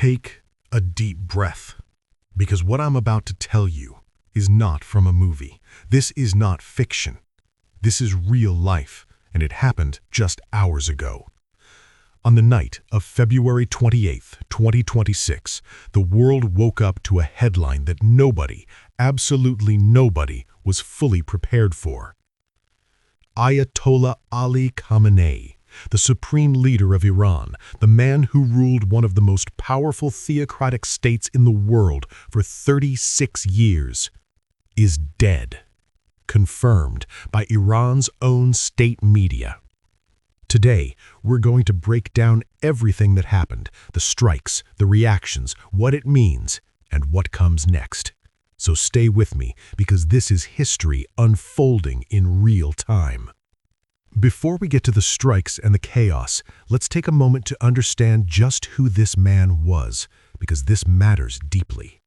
Take a deep breath, because what I'm about to tell you is not from a movie. This is not fiction. This is real life, and it happened just hours ago. On the night of February 28th, 2026, the world woke up to a headline that nobody, absolutely nobody, was fully prepared for. Ayatollah Ali Khamenei, the supreme leader of Iran, the man who ruled one of the most powerful theocratic states in the world for 36 years, is dead, confirmed by Iran's own state media. Today, we're going to break down everything that happened, the strikes, the reactions, what it means, and what comes next. So stay with me, because this is history unfolding in real time. Before we get to the strikes and the chaos, let's take a moment to understand just who this man was, because this matters deeply.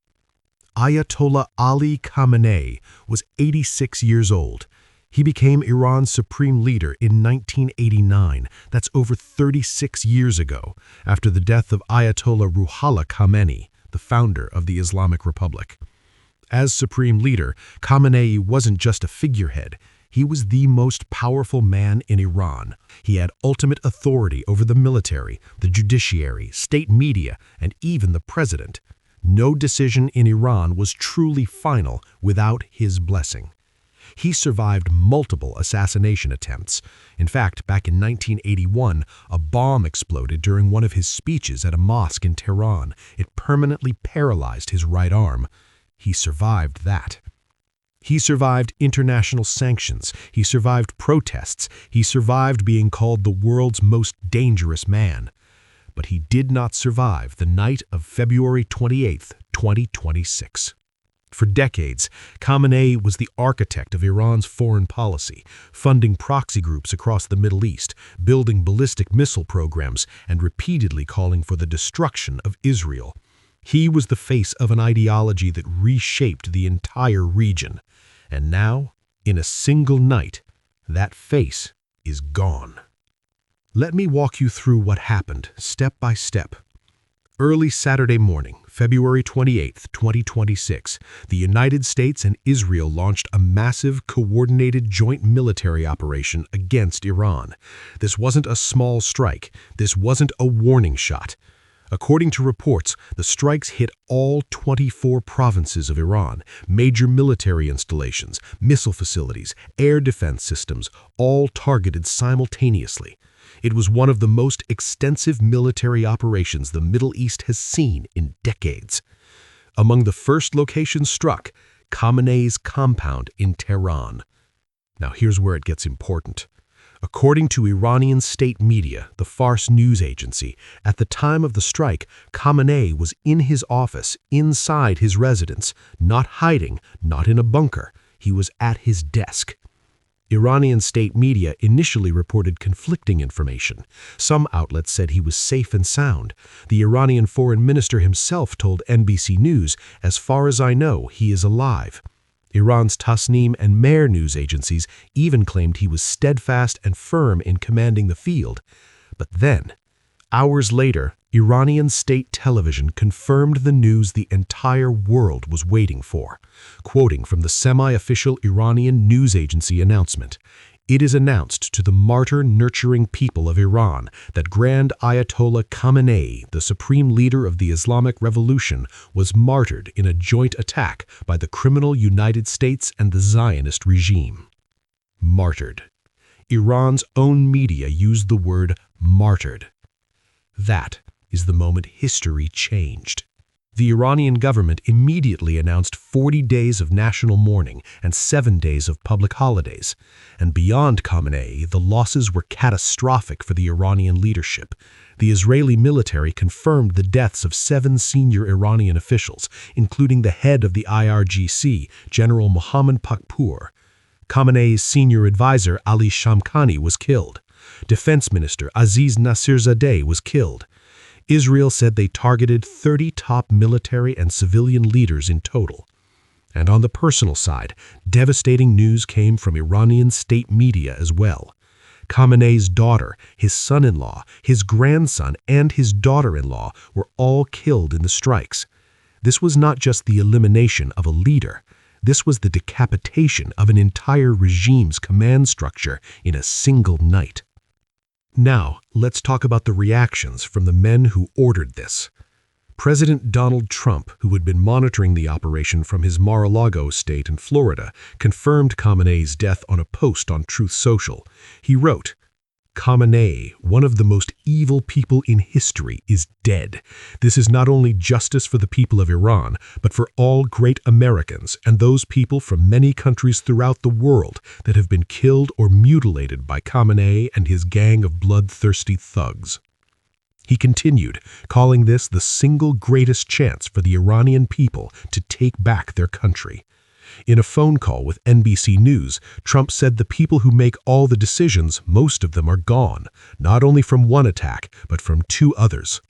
Ayatollah Ali Khamenei was 86 years old. He became Iran's supreme leader in 1989, that's over 36 years ago, after the death of Ayatollah Khamenei, the founder of the Islamic Republic. As supreme leader, Khamenei wasn't just a figurehead. He was the most powerful man in Iran. He had ultimate authority over the military, the judiciary, state media, and even the president. No decision in Iran was truly final without his blessing. He survived multiple assassination attempts. In fact, back in 1981, a bomb exploded during one of his speeches at a mosque in Tehran. It permanently paralyzed his right arm. He survived that. He survived international sanctions. He survived protests. He survived being called the world's most dangerous man. But he did not survive the night of February 28th, 2026. For decades, Khamenei was the architect of Iran's foreign policy, funding proxy groups across the Middle East, building ballistic missile programs, and repeatedly calling for the destruction of Israel. He was the face of an ideology that reshaped the entire region. And now, in a single night, that face is gone. Let me walk you through what happened, step by step. Early Saturday morning, February 28th, 2026, the United States and Israel launched a massive, coordinated joint military operation against Iran. This wasn't a small strike. This wasn't a warning shot. According to reports, the strikes hit all 24 provinces of Iran, major military installations, missile facilities, air defense systems, all targeted simultaneously. It was one of the most extensive military operations the Middle East has seen in decades. Among the first locations struck, Khamenei's compound in Tehran. Now here's where it gets important. According to Iranian state media, the Fars news agency, at the time of the strike, Khamenei was in his office, inside his residence, not hiding, not in a bunker. He was at his desk. Iranian state media initially reported conflicting information. Some outlets said he was safe and sound. The Iranian foreign minister himself told NBC News, "As far as I know, he is alive." Iran's Tasnim and Mehr news agencies even claimed he was steadfast and firm in commanding the field. But then, hours later, Iranian state television confirmed the news the entire world was waiting for. Quoting from the semi-official Iranian news agency announcement, "It is announced to the martyr-nurturing people of Iran that Grand Ayatollah Khamenei, the supreme leader of the Islamic Revolution, was martyred in a joint attack by the criminal United States and the Zionist regime." Martyred. Iran's own media used the word martyred. That is the moment history changed. The Iranian government immediately announced 40 days of national mourning and 7 days of public holidays. And beyond Khamenei, the losses were catastrophic for the Iranian leadership. The Israeli military confirmed the deaths of 7 senior Iranian officials, including the head of the IRGC, General Mohammad Pakpour. Khamenei's senior advisor Ali Shamkhani was killed. Defense Minister Aziz Nasirzadeh was killed. Israel said they targeted 30 top military and civilian leaders in total. And on the personal side, devastating news came from Iranian state media as well. Khamenei's daughter, his son-in-law, his grandson, and his daughter-in-law were all killed in the strikes. This was not just the elimination of a leader. This was the decapitation of an entire regime's command structure in a single night. Now, let's talk about the reactions from the men who ordered this. President Donald Trump, who had been monitoring the operation from his Mar-a-Lago estate in Florida, confirmed Khamenei's death on a post on Truth Social. He wrote, "Khamenei, one of the most evil people in history, is dead. This is not only justice for the people of Iran, but for all great Americans and those people from many countries throughout the world that have been killed or mutilated by Khamenei and his gang of bloodthirsty thugs." He continued, calling this the single greatest chance for the Iranian people to take back their country. In a phone call with NBC News, Trump said the people who make all the decisions, most of them are gone, not only from one attack, but from two others.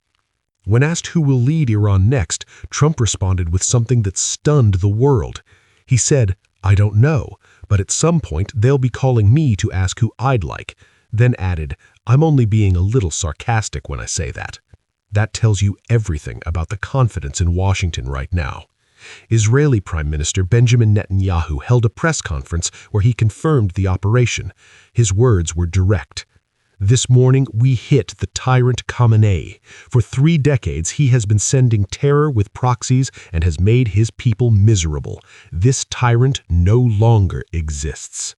When asked who will lead Iran next, Trump responded with something that stunned the world. He said, "I don't know, but at some point they'll be calling me to ask who I'd like," then added, "I'm only being a little sarcastic when I say that." That tells you everything about the confidence in Washington right now. Israeli Prime Minister Benjamin Netanyahu held a press conference where he confirmed the operation. His words were direct. "This morning we hit the tyrant Khamenei. For 3 decades he has been sending terror with proxies and has made his people miserable. This tyrant no longer exists."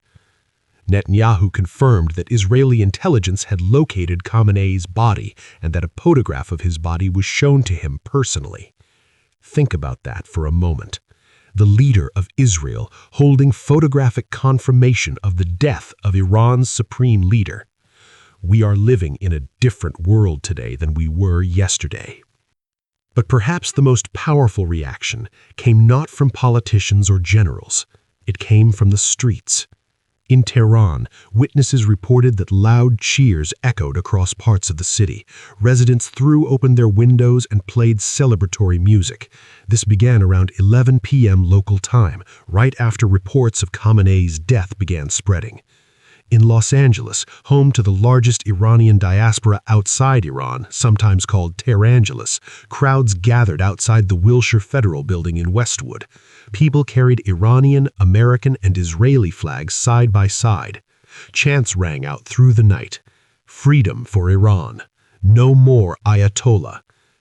Netanyahu confirmed that Israeli intelligence had located Khamenei's body and that a photograph of his body was shown to him personally. Think about that for a moment. The leader of Israel holding photographic confirmation of the death of Iran's supreme leader. We are living in a different world today than we were yesterday. But perhaps the most powerful reaction came not from politicians or generals. It came from the streets. In Tehran, witnesses reported that loud cheers echoed across parts of the city. Residents threw open their windows and played celebratory music. This began around 11 p.m. local time, right after reports of Khamenei's death began spreading. In Los Angeles, home to the largest Iranian diaspora outside Iran, sometimes called Tehrangeles, crowds gathered outside the Wilshire Federal Building in Westwood. People carried Iranian, American, and Israeli flags side by side. Chants rang out through the night. "Freedom for Iran. No more Ayatollah.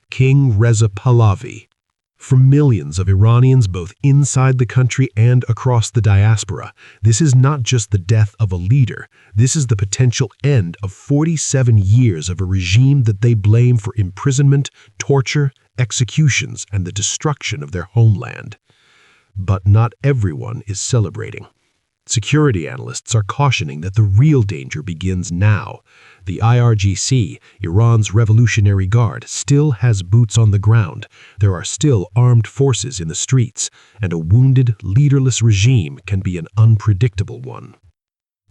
King Reza Pahlavi." For millions of Iranians both inside the country and across the diaspora, this is not just the death of a leader, this is the potential end of 47 years of a regime that they blame for imprisonment, torture, executions, and the destruction of their homeland. But not everyone is celebrating. Security analysts are cautioning that the real danger begins now. The IRGC, Iran's Revolutionary Guard, still has boots on the ground. There are still armed forces in the streets, and a wounded, leaderless regime can be an unpredictable one.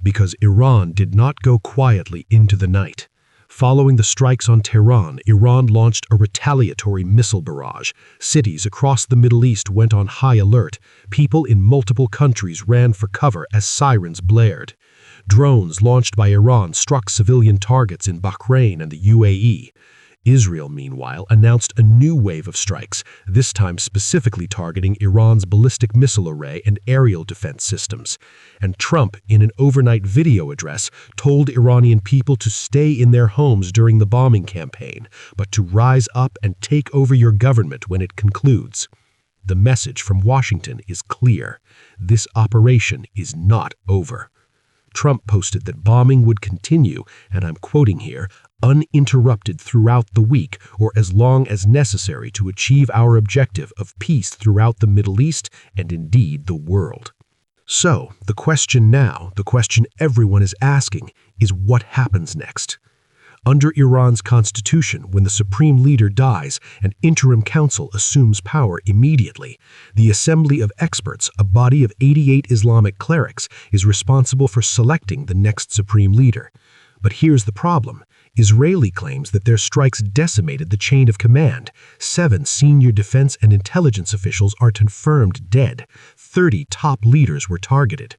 Because Iran did not go quietly into the night. Following the strikes on Tehran, Iran launched a retaliatory missile barrage. Cities across the Middle East went on high alert. People in multiple countries ran for cover as sirens blared. Drones launched by Iran struck civilian targets in Bahrain and the UAE. Israel, meanwhile, announced a new wave of strikes, this time specifically targeting Iran's ballistic missile array and aerial defense systems. And Trump, in an overnight video address, told Iranian people to stay in their homes during the bombing campaign, but to rise up and take over your government when it concludes. The message from Washington is clear. This operation is not over. Trump posted that bombing would continue, and I'm quoting here, uninterrupted throughout the week or as long as necessary to achieve our objective of peace throughout the Middle East and indeed the world. So, the question everyone is asking is what happens next? Under Iran's constitution, when the supreme leader dies, an interim council assumes power immediately. The Assembly of Experts, a body of 88 Islamic clerics, is responsible for selecting the next supreme leader. But here's the problem. Israeli claims that their strikes decimated the chain of command. 7 senior defense and intelligence officials are confirmed dead. 30 top leaders were targeted.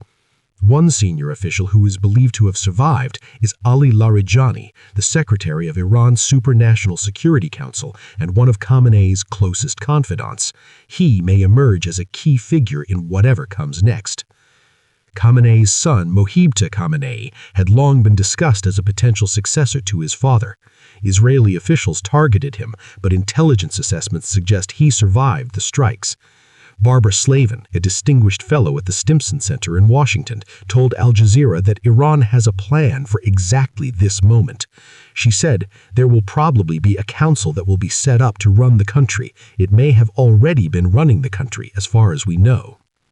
One senior official who is believed to have survived is Ali Larijani, the secretary of Iran's Supranational Security Council and one of Khamenei's closest confidants. He may emerge as a key figure in whatever comes next. Khamenei's son, Mohibta Khamenei, had long been discussed as a potential successor to his father. Israeli officials targeted him, but intelligence assessments suggest he survived the strikes. Barbara Slavin, a distinguished fellow at the Stimson Center in Washington, told Al Jazeera that Iran has a plan for exactly this moment. She said, "There will probably be a council that will be set up to run the country. It may have already been running the country, as far as we know."